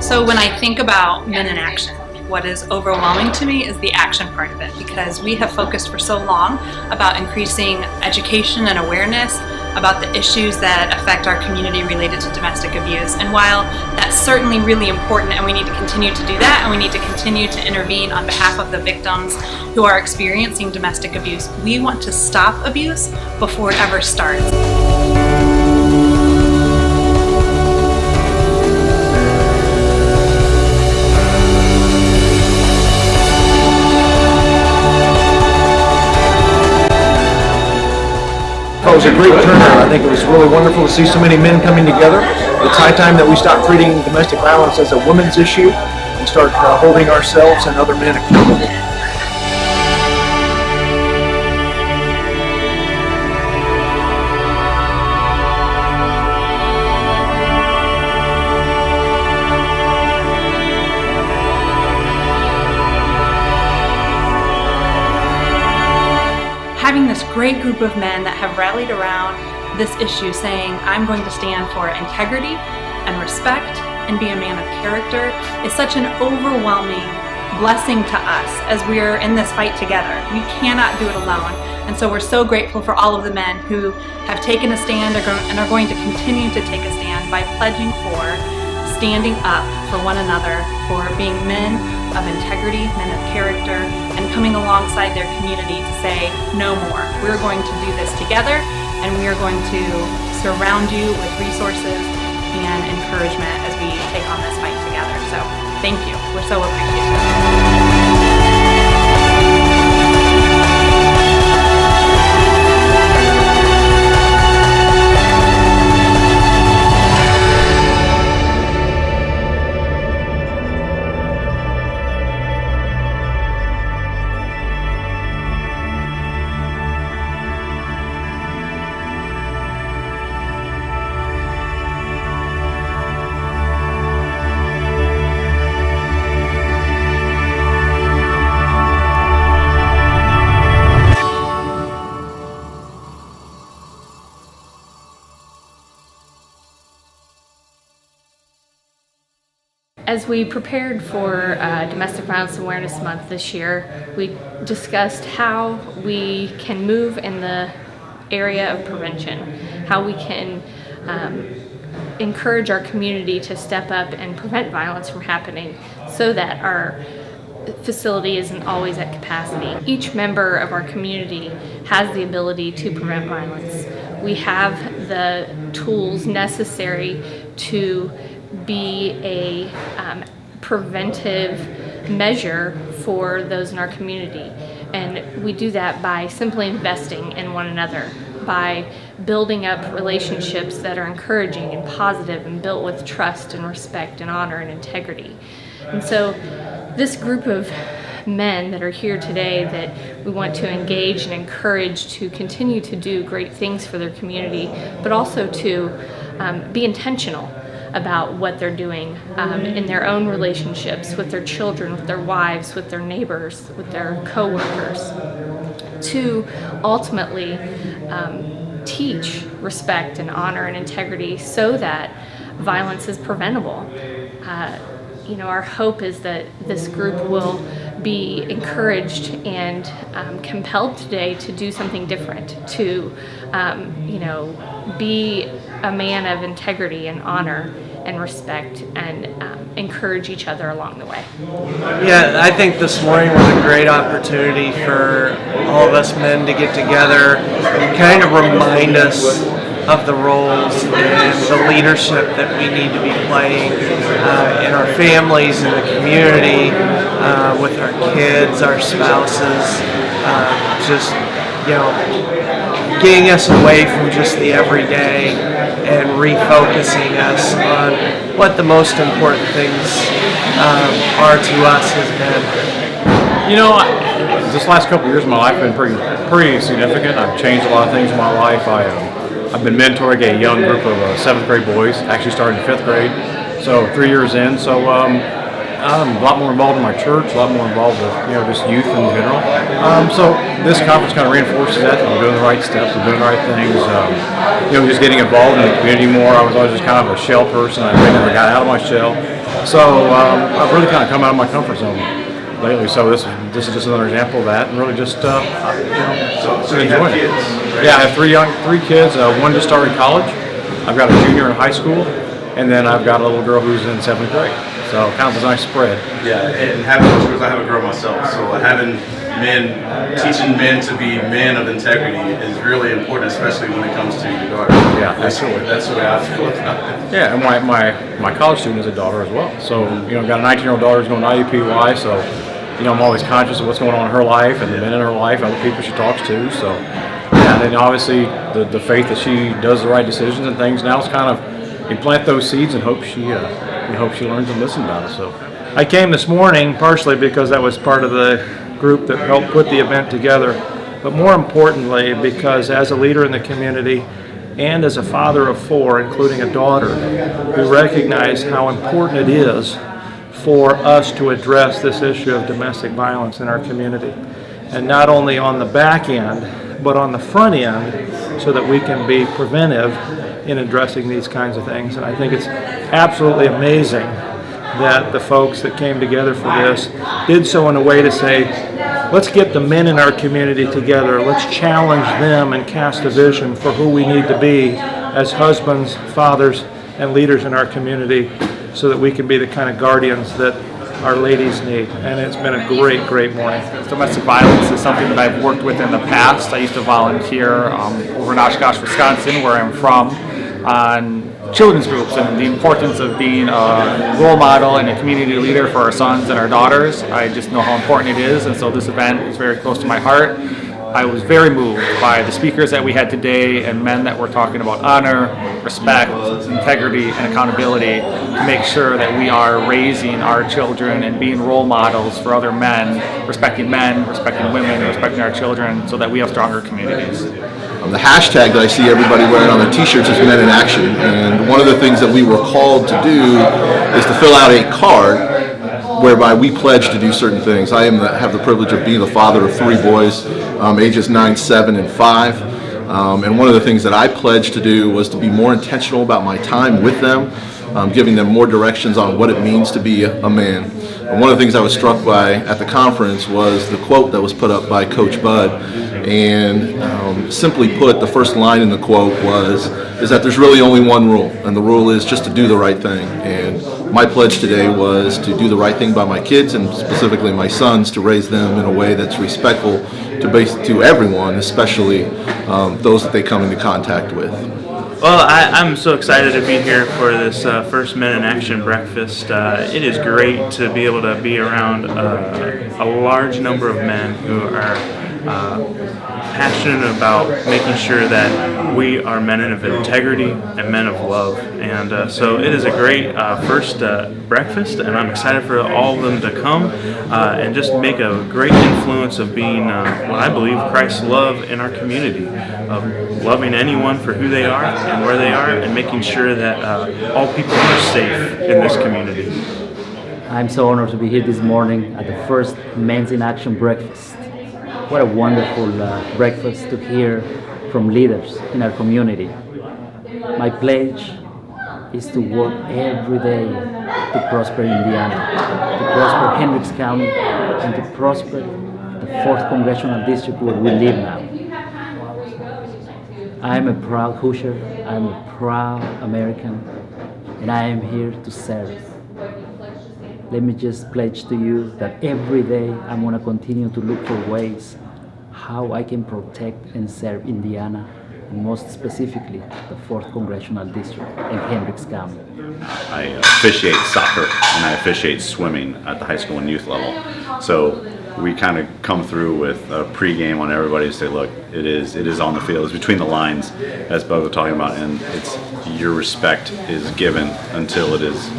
So when I think about Men in Action, what is overwhelming to me is the action part of it, because we have focused for so long about increasing education and awareness about the issues that affect our community related to domestic abuse. And while that's certainly really important and we need to continue to do that, and we need to continue to intervene on behalf of the victims who are experiencing domestic abuse, we want to stop abuse before it ever starts. It was a great turnout. I think it was really wonderful to see so many men coming together. It's high time that we stop treating domestic violence as a women's issue and start holding ourselves and other men accountable. Having this great group of men that have rallied around this issue saying, I'm going to stand for integrity and respect and be a man of character, is such an overwhelming blessing to us as we're in this fight together. We cannot do it alone. And so we're so grateful for all of the men who have taken a stand and are going to continue to take a stand by pledging for standing up for one another, for being men of integrity, men of character, and coming alongside their community to say, no more. We're going to do this together, and we are going to surround you with resources and encouragement as we take on this fight together. So thank you. We're so appreciative. As we prepared for Domestic Violence Awareness Month this year, we discussed how we can move in the area of prevention, how we can encourage our community to step up and prevent violence from happening so that our facility isn't always at capacity. Each member of our community has the ability to prevent violence. We have the tools necessary to be a preventive measure for those in our community. And we do that by simply investing in one another, by building up relationships that are encouraging and positive and built with trust and respect and honor and integrity. And so this group of men that are here today that we want to engage and encourage to continue to do great things for their community, but also to be intentional about what they're doing in their own relationships with their children, with their wives, with their neighbors, with their co-workers, to ultimately teach respect and honor and integrity so that violence is preventable. Our hope is that this group will be encouraged and compelled today to do something different, to be a man of integrity and honor and respect and encourage each other along the way. Yeah, I think this morning was a great opportunity for all of us men to get together and kind of remind us of the roles and the leadership that we need to be playing in our families, in the community, with our kids, our spouses, getting us away from just the everyday and refocusing us on what the most important things are to us as men. This last couple of years of my life have been pretty significant. I've changed a lot of things in my life. I've been mentoring a young group of 7th grade boys, actually started in 5th grade, so 3 years in. So I'm a lot more involved in my church, a lot more involved with just youth in general. So this conference kind of reinforces that I'm doing the right steps, I'm doing the right things. Just getting involved in the community more. I was always just kind of a shell person. I never got out of my shell. So I've really kind of come out of my comfort zone lately. So this is just another example of that, and really just So you have enjoying it. kids? Yeah, I have three kids. One just started college. I've got a junior in high school, and then I've got a little girl who's in 7th grade. So kind of a nice spread. Yeah, and having those girls, I have a girl myself, so having teaching men to be men of integrity is really important, especially when it comes to your daughter. Yeah, absolutely. That's the way I feel about it. Yeah, and my college student is a daughter as well. So I've got a 19-year-old daughter who's going to IUPUI. So I'm always conscious of what's going on in her life and the men in her life, other people she talks to. So yeah, and then obviously the faith that she does the right decisions and things. Now it's kind of you plant those seeds and hope she learns and listens about it. So I came this morning partially because that was part of the group that helped put the event together, but more importantly because as a leader in the community and as a father of 4, including a daughter, we recognize how important it is for us to address this issue of domestic violence in our community. And not only on the back end, but on the front end, so that we can be preventive in addressing these kinds of things. And I think it's absolutely amazing that the folks that came together for this did so in a way to say, let's get the men in our community together, let's challenge them and cast a vision for who we need to be as husbands, fathers, and leaders in our community so that we can be the kind of guardians that our ladies need. And it's been a great, great morning. Domestic violence is something that I've worked with in the past. I used to volunteer over in Oshkosh, Wisconsin, where I'm from, on children's groups and the importance of being a role model and a community leader for our sons and our daughters. I just know how important it is, and so this event is very close to my heart. I was very moved by the speakers that we had today and men that were talking about honor, respect, integrity, and accountability to make sure that we are raising our children and being role models for other men, respecting women, respecting our children, so that we have stronger communities. The hashtag that I see everybody wearing on their t-shirts is Men in Action, and one of the things that we were called to do is to fill out a card whereby we pledge to do certain things. I have the privilege of being the father of 3 boys, ages 9, 7, and 5. And one of the things that I pledged to do was to be more intentional about my time with them, giving them more directions on what it means to be a man. And one of the things I was struck by at the conference was the quote that was put up by Coach Bud. And simply put, the first line in the quote is that there's really only one rule, and the rule is just to do the right thing. And my pledge today was to do the right thing by my kids, and specifically my sons, to raise them in a way that's respectful to everyone, especially those that they come into contact with. Well, I'm so excited to be here for this first Men in Action breakfast. It is great to be able to be around a large number of men who are passionate about making sure that we are men of integrity and men of love. And so it is a great first breakfast, and I'm excited for all of them to come and just make a great influence of being what I believe Christ's love in our community, of loving anyone for who they are and where they are, and making sure that all people are safe in this community. I'm so honored to be here this morning at the first Men's in Action breakfast. What a wonderful breakfast to hear from leaders in our community. My pledge is to work every day to prosper Indiana, to prosper Hendricks County, and to prosper the 4th Congressional District where we live now. I am a proud Hoosier, I am a proud American, and I am here to serve. Let me just pledge to you that every day I'm going to continue to look for ways how I can protect and serve Indiana, and most specifically the 4th Congressional District in Hendricks County. I officiate soccer and I officiate swimming at the high school and youth level. So we kind of come through with a pregame on everybody to say, look, it is on the field, it's between the lines, as Bud was talking about, and it's your respect is given until it is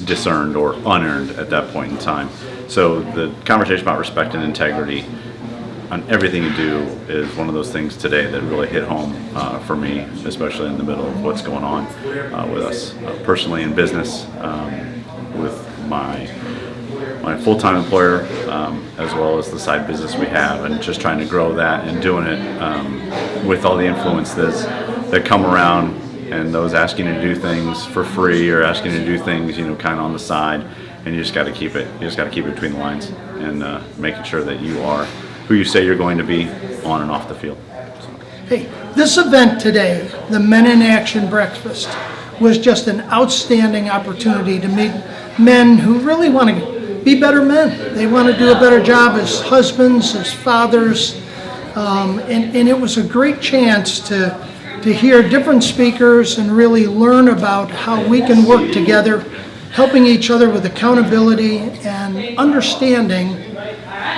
discerned or unearned at that point in time. So the conversation about respect and integrity on everything you do is one of those things today that really hit home for me, especially in the middle of what's going on with us personally in business, with my my full-time employer, as well as the side business we have, and just trying to grow that and doing it with all the influences that come around, and those asking you to do things for free or asking you to do things, you know, kind of on the side, and you just got to keep it. You just got to keep it between the lines and making sure that you are who you say you're going to be on and off the field. Hey, this event today, the Men in Action Breakfast, was just an outstanding opportunity to meet men who really want to be better men. They want to do a better job as husbands, as fathers, and it was a great chance to hear different speakers and really learn about how we can work together, helping each other with accountability and understanding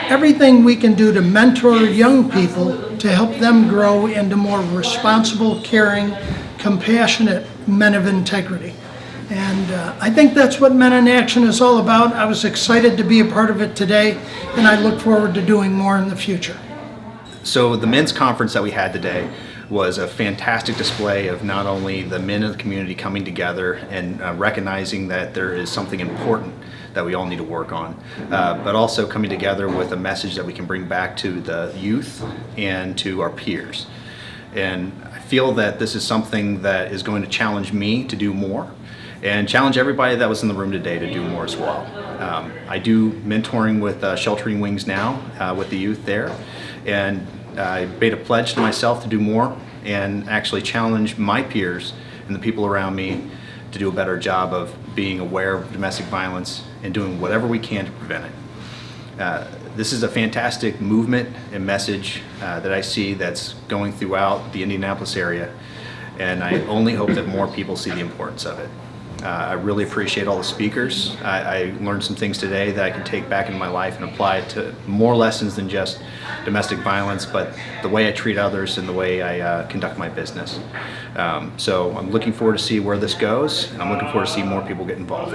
everything we can do to mentor young people to help them grow into more responsible, caring, compassionate men of integrity. And I think that's what Men in Action is all about. I was excited to be a part of it today, and I look forward to doing more in the future. So the men's conference that we had today was a fantastic display of not only the men of the community coming together and recognizing that there is something important that we all need to work on, but also coming together with a message that we can bring back to the youth and to our peers. And I feel that this is something that is going to challenge me to do more and challenge everybody that was in the room today to do more as well. I do mentoring with Sheltering Wings now with the youth there, and I made a pledge to myself to do more and actually challenge my peers and the people around me to do a better job of being aware of domestic violence and doing whatever we can to prevent it. This is a fantastic movement and message that I see that's going throughout the Indianapolis area, and I only hope that more people see the importance of it. I really appreciate all the speakers. I learned some things today that I can take back in my life and apply it to more lessons than just domestic violence, but the way I treat others and the way I conduct my business. So I'm looking forward to see where this goes, and I'm looking forward to see more people get involved.